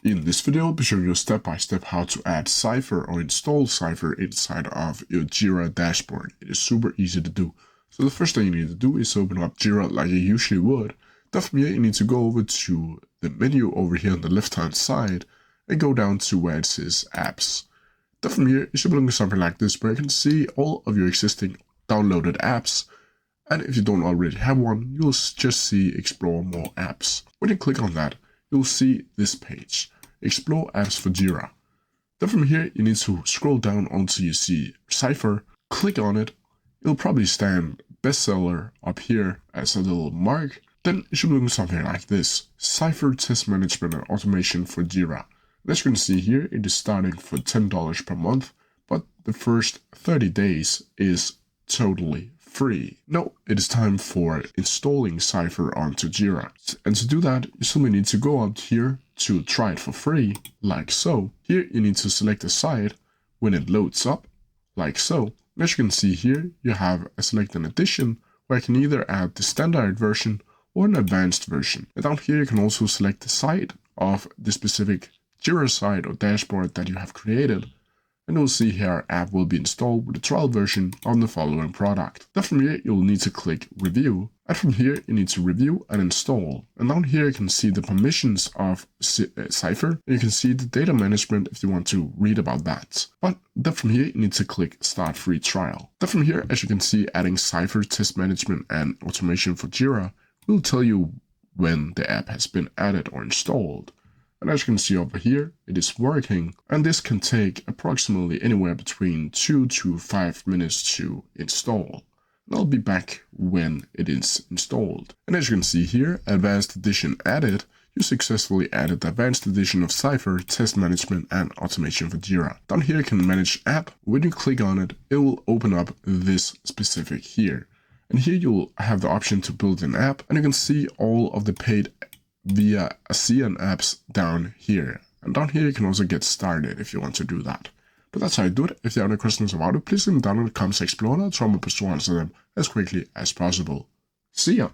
In this video, I'll be showing you step by step how to add Zephyr or install Zephyr inside of your Jira dashboard. It is super easy to do. So the first thing you need to do is open up Jira like you usually would. Then from here, you need to go over to the menu over here on the left hand side and go down to where it says apps. Then from here, you should be looking at something like this where you can see all of your existing downloaded apps. And if you don't already have one, you'll just see explore more apps. When you click on that, you'll see this page, explore apps for Jira. Then from here, you need to scroll down until you see Zephyr, click on it. It'll probably stand bestseller up here as a little mark. Then it should look something like this, Zephyr test management and automation for Jira. And as you can see here, it is starting for $10 per month, but the first 30 days is totally free. Now it is time for installing Zephyr onto Jira. And to do that, you simply need to go up here to try it for free, like so. Here you need to select a site when it loads up, like so. And as you can see here, you have a select an edition where I can either add the standard version or an advanced version. And down here you can also select the site of the specific Jira site or dashboard that you have created. And you'll see here our app will be installed with a trial version on the following product. Then from here, you'll need to click review. And from here, you need to review and install. And down here, you can see the permissions of Zephyr. And you can see the data management if you want to read about that. But then from here, you need to click start free trial. Then from here, as you can see, adding Zephyr test management and automation for Jira will tell you when the app has been added or installed. And as you can see over here, it is working, and this can take approximately anywhere between 2 to 5 minutes to install. And I'll be back when it is installed. And as you can see here, Advanced Edition added, you successfully added the Advanced Edition of Zephyr Test Management and Automation for Jira. Down here you can manage app. When you click on it, it will open up this specific here. And here you'll have the option to build an app, and you can see all of the paid via ASEAN apps down here. And down here you can also get started if you want to do that. But that's how you do it. If there are any questions about it, please leave them down in the comments section below and I'll try my best to answer them as quickly as possible. See ya!